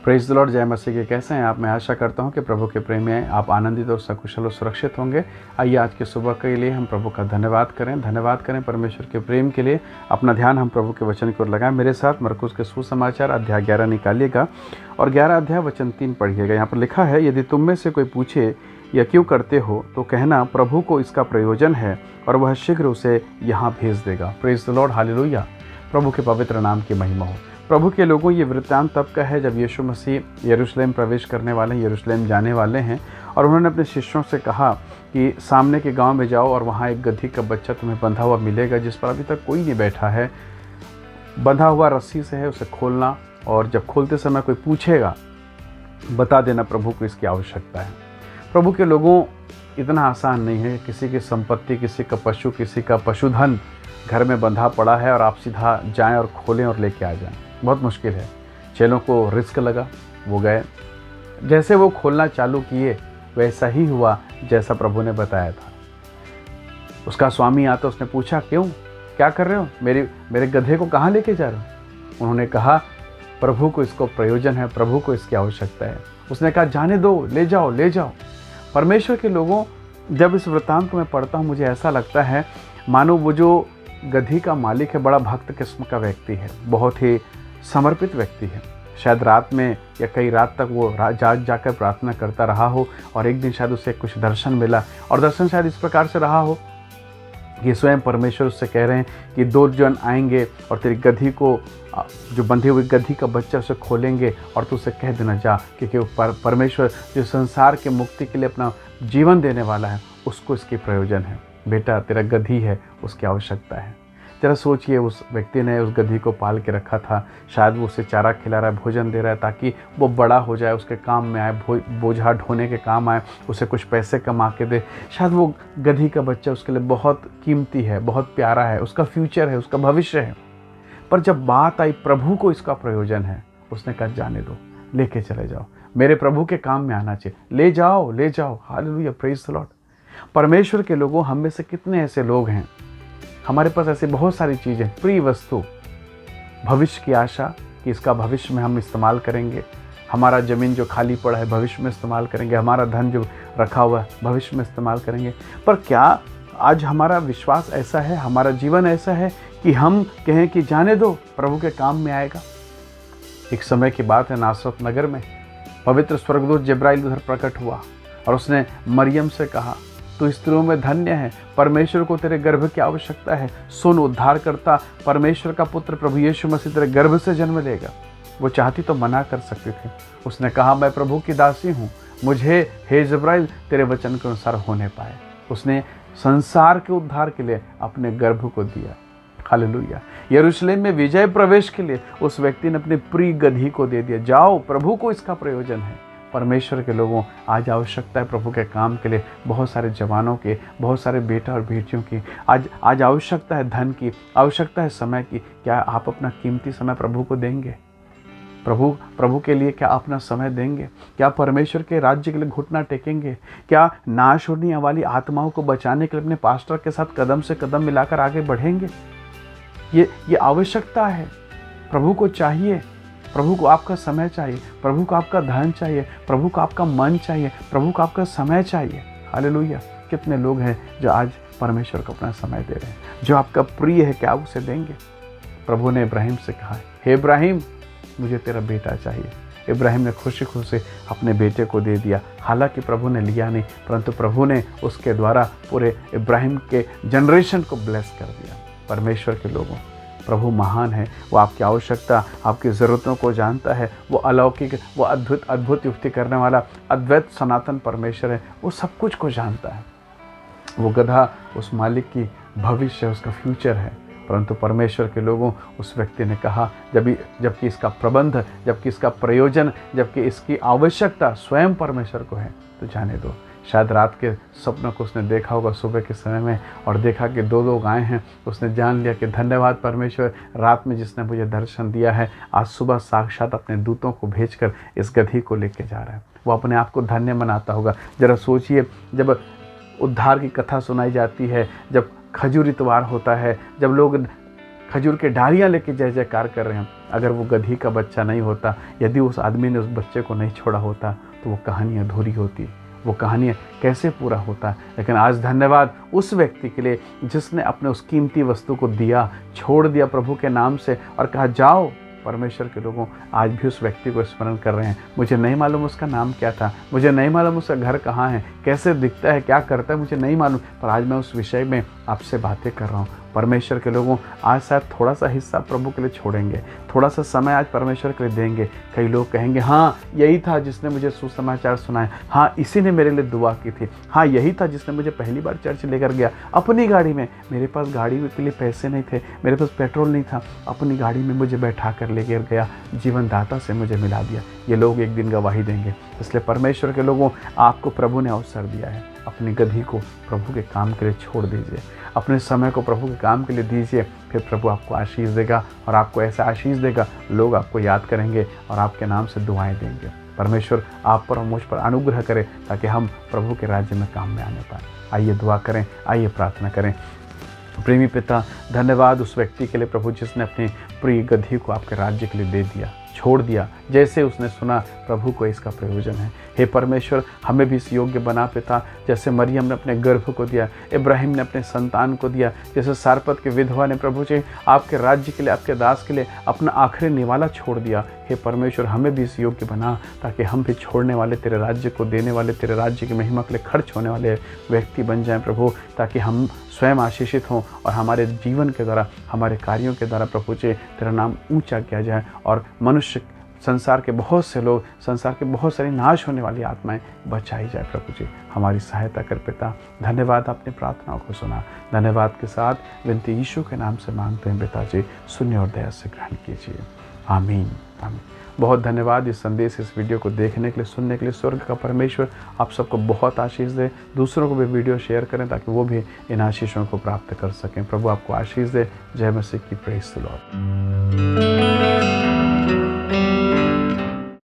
Praise the Lord. जय मसीह के। कैसे हैं आप? मैं आशा करता हूं कि प्रभु के प्रेम में आप आनंदित और सकुशल और सुरक्षित होंगे। आइए आज की सुबह के लिए हम प्रभु का धन्यवाद करें परमेश्वर के प्रेम के लिए। अपना ध्यान हम प्रभु के वचन की ओर लगाएं। मेरे साथ मरकुस के सुसमाचार अध्याय 11 निकालिएगा और 11 अध्याय वचन 3 पढ़िएगा। यहाँ पर लिखा है, यदि तुम में से कोई पूछे यह क्यों करते हो तो कहना, प्रभु को इसका प्रयोजन है और वह शीघ्र उसे यहाँ भेज देगा। Praise the Lord. हालेलुया। प्रभु के पवित्र नाम की महिमा हो। प्रभु के लोगों, ये वृत्तांत तब का है जब यीशु मसीह यरूशलेम प्रवेश करने वाले हैं, यरूशलेम जाने वाले हैं। और उन्होंने अपने शिष्यों से कहा कि सामने के गांव में जाओ और वहाँ एक गधी का बच्चा तुम्हें बंधा हुआ मिलेगा, जिस पर अभी तक कोई नहीं बैठा है। बंधा हुआ रस्सी से है, उसे खोलना, और जब खोलते समय कोई पूछेगा बता देना प्रभु को इसकी आवश्यकता है। प्रभु के लोगों, इतना आसान नहीं है। किसी की संपत्ति, किसी का पशु, किसी का पशुधन घर में बंधा पड़ा है और आप सीधा जाएं और खोलें और लेके आ जाएं, बहुत मुश्किल है। चेलों को रिस्क लगा, वो गए। जैसे वो खोलना चालू किए वैसा ही हुआ जैसा प्रभु ने बताया था। उसका स्वामी आता, उसने पूछा, क्यों, क्या कर रहे हो, मेरे गधे को कहाँ लेके जा रहे हो? उन्होंने कहा, प्रभु को इसको प्रयोजन है, प्रभु को इसकी आवश्यकता है। उसने कहा, जाने दो, ले जाओ ले जाओ। परमेश्वर के लोगों, जब इस वृत्तांत को मैं पढ़ता हूँ मुझे ऐसा लगता है मानो वो जो गधी का मालिक है बड़ा भक्त किस्म का व्यक्ति है, बहुत ही समर्पित व्यक्ति है। शायद रात में या कई रात तक वो जाकर प्रार्थना करता रहा हो और एक दिन शायद उसे कुछ दर्शन मिला, और दर्शन शायद इस प्रकार से रहा हो कि स्वयं परमेश्वर उससे कह रहे हैं कि 2 जन आएंगे और तेरी गधी को, जो बंधी हुई गधी का बच्चा, उसे खोलेंगे और तू उसे कह देना जा, क्योंकि परमेश्वर जो संसार के मुक्ति के लिए अपना जीवन देने वाला है उसको इसकी प्रयोजन है। बेटा, तेरा गधी है, उसकी आवश्यकता है। जरा सोचिए, उस व्यक्ति ने उस गधी को पाल के रखा था। शायद वो उसे चारा खिला रहा है, भोजन दे रहा है, ताकि वो बड़ा हो जाए, उसके काम में आए, बोझा ढोने के काम आए, उसे कुछ पैसे कमा के दे। शायद वो गधी का बच्चा उसके लिए बहुत कीमती है, बहुत प्यारा है, उसका फ्यूचर है, उसका भविष्य है। पर जब बात आई प्रभु को इसका प्रयोजन है, उसने कहा, जाने दो, लेके चले जाओ, मेरे प्रभु के काम में आना चाहिए, ले जाओ ले जाओ। Hallelujah, praise the Lord. परमेश्वर के लोगों, हम में से कितने ऐसे लोग हैं, हमारे पास ऐसी बहुत सारी चीज़ें, प्रिय वस्तु, भविष्य की आशा कि इसका भविष्य में हम इस्तेमाल करेंगे, हमारा ज़मीन जो खाली पड़ा है भविष्य में इस्तेमाल करेंगे, हमारा धन जो रखा हुआ है भविष्य में इस्तेमाल करेंगे। पर क्या आज हमारा विश्वास ऐसा है, हमारा जीवन ऐसा है कि हम कहें कि जाने दो, प्रभु के काम में आएगा? एक समय की बात है, नासरत नगर में पवित्र स्वर्गदूत जिब्राइल उधर प्रकट हुआ और उसने मरियम से कहा, तू स्त्रियों में धन्य है, परमेश्वर को तेरे गर्भ की आवश्यकता है। सुन, उद्धार करता परमेश्वर का पुत्र प्रभु यीशु मसीह तेरे गर्भ से जन्म लेगा। वो चाहती तो मना कर सकती थी। उसने कहा, मैं प्रभु की दासी हूँ, मुझे हे जिब्राइल तेरे वचन के अनुसार होने पाए। उसने संसार के उद्धार के लिए अपने गर्भ को दिया। हालेलुया। यरूशलेम में विजय प्रवेश के लिए उस व्यक्ति ने अपनी प्रिय गधी को दे दिया। जाओ, प्रभु को इसका प्रयोजन है। परमेश्वर के लोगों, आज आवश्यकता है प्रभु के काम के लिए बहुत सारे जवानों के, बहुत सारे बेटा और बेटियों की। आज आवश्यकता है धन की, आवश्यकता है समय की। क्या आप अपना कीमती समय प्रभु को देंगे? प्रभु के लिए क्या अपना समय देंगे? क्या परमेश्वर के राज्य के लिए घुटना टेकेंगे? क्या नाश होने वाली आत्माओं को बचाने के लिए अपने पास्टर के साथ कदम से कदम मिलाकर आगे बढ़ेंगे? ये आवश्यकता है। प्रभु को चाहिए, प्रभु को आपका समय चाहिए, प्रभु को आपका धन चाहिए, प्रभु को आपका मन चाहिए, प्रभु को आपका समय चाहिए। हालेलुया। कितने लोग हैं जो आज परमेश्वर को अपना समय दे रहे हैं? जो आपका प्रिय है, क्या आप उसे देंगे? प्रभु ने इब्राहिम से कहा, हे इब्राहिम, मुझे तेरा बेटा चाहिए। इब्राहिम ने खुशी खुशी अपने बेटे को दे दिया। हालांकि प्रभु ने लिया नहीं, परंतु प्रभु ने उसके द्वारा पूरे इब्राहिम के जनरेशन को ब्लेस कर दिया। परमेश्वर के लोगों, प्रभु महान है। वो आपकी आवश्यकता, आपकी ज़रूरतों को जानता है। वो अलौकिक, वो अद्भुत युक्ति करने वाला अद्वैत सनातन परमेश्वर है। वो सब कुछ को जानता है। वो गधा उस मालिक की भविष्य है, उसका फ्यूचर है। परंतु परमेश्वर के लोगों, उस व्यक्ति ने कहा, जबकि इसका प्रबंध, जबकि इसका प्रयोजन, जबकि इसकी आवश्यकता स्वयं परमेश्वर को है, तो जाने दो। शायद रात के सपनों को उसने देखा होगा सुबह के समय में और देखा कि 2 लोग आए हैं। उसने जान लिया कि धन्यवाद परमेश्वर, रात में जिसने मुझे दर्शन दिया है, आज सुबह साक्षात अपने दूतों को भेजकर इस गधी को लेके जा रहा है। वो अपने आप को धन्य मनाता होगा। जरा सोचिए, जब उद्धार की कथा सुनाई जाती है, जब खजूर इतवार होता है, जब लोग खजूर के डालियाँ लेके जय जयकार कर रहे हैं। अगर वो गधी का बच्चा नहीं होता, यदि उस आदमी ने उस बच्चे को नहीं छोड़ा होता, तो वो कहानी अधूरी होती, वो कहानी कैसे पूरा होता। लेकिन आज धन्यवाद उस व्यक्ति के लिए जिसने अपने उस कीमती वस्तु को दिया, छोड़ दिया प्रभु के नाम से और कहा जाओ। परमेश्वर के लोगों आज भी उस व्यक्ति को स्मरण कर रहे हैं। मुझे नहीं मालूम उसका नाम क्या था, मुझे नहीं मालूम उसका घर कहाँ है, कैसे दिखता है, क्या करता है, मुझे नहीं मालूम, पर आज मैं उस विषय में आपसे बातें कर रहा हूँ। परमेश्वर के लोगों आज शायद थोड़ा सा हिस्सा प्रभु के लिए छोड़ेंगे, थोड़ा सा समय आज परमेश्वर के लिए देंगे। कई लोग कहेंगे हाँ यही था जिसने मुझे सुसमाचार सुनाया, हाँ इसी ने मेरे लिए दुआ की थी, हाँ यही था जिसने मुझे पहली बार चर्च लेकर गया अपनी गाड़ी में। मेरे पास गाड़ी के लिए पैसे नहीं थे, मेरे पास पेट्रोल नहीं था, अपनी गाड़ी में मुझे बैठा कर लेकर गया, जीवन दाता से मुझे मिला दिया। ये लोग एक दिन गवाही देंगे। इसलिए परमेश्वर के लोगों आपको प्रभु ने अवसर दिया है, अपनी गधी को प्रभु के काम के लिए छोड़ दीजिए, अपने समय को प्रभु के काम के लिए दीजिए। फिर प्रभु आपको आशीष देगा और आपको ऐसा आशीष देगा, लोग आपको याद करेंगे और आपके नाम से दुआएं देंगे। परमेश्वर आप पर और मुझ पर अनुग्रह करे ताकि हम प्रभु के राज्य में काम में आने पाएँ। आइए दुआ करें, आइए प्रार्थना करें। प्रेमी पिता, धन्यवाद उस व्यक्ति के लिए प्रभु जिसने अपनी प्रिय गधी को आपके राज्य के लिए दे दिया, छोड़ दिया। जैसे उसने सुना प्रभु को इसका प्रयोजन है। हे परमेश्वर, हमें भी इस योग्य बना पिता, जैसे मरियम ने अपने गर्भ को दिया, इब्राहिम ने अपने संतान को दिया, जैसे सारपत की विधवा ने प्रभु जी आपके राज्य के लिए, आपके दास के लिए अपना आखिरी निवाला छोड़ दिया। हे परमेश्वर, हमें भी इस योग्य बना ताकि हम भी छोड़ने वाले, तेरे राज्य को देने वाले, तेरे राज्य की महिमा के लिए खर्च होने वाले व्यक्ति बन जाएं प्रभु, ताकि हम स्वयं आशीषित हों और हमारे जीवन के द्वारा, हमारे कार्यों के द्वारा प्रभु जी तेरा नाम ऊंचा किया जाए और मनुष्य, संसार के बहुत से लोग, संसार के बहुत सारी नाश होने वाली आत्माएं बचाई जाए। प्रभु जी हमारी सहायता कर पिता। धन्यवाद, आपने प्रार्थनाओं को सुना। धन्यवाद के साथ विनती यीशु के नाम से मांगते हैं पिता जी, सुनिए और दया से ग्रहण कीजिए। आमीन आमीन। बहुत धन्यवाद इस संदेश, इस वीडियो को देखने के लिए, सुनने के लिए। स्वर्ग का परमेश्वर आप सबको बहुत आशीष दे। दूसरों को भी वीडियो शेयर करें ताकि वो भी इन आशीषों को प्राप्त कर सकें। प्रभु आपको आशीष दे। जय मसीह की। Praise the Lord.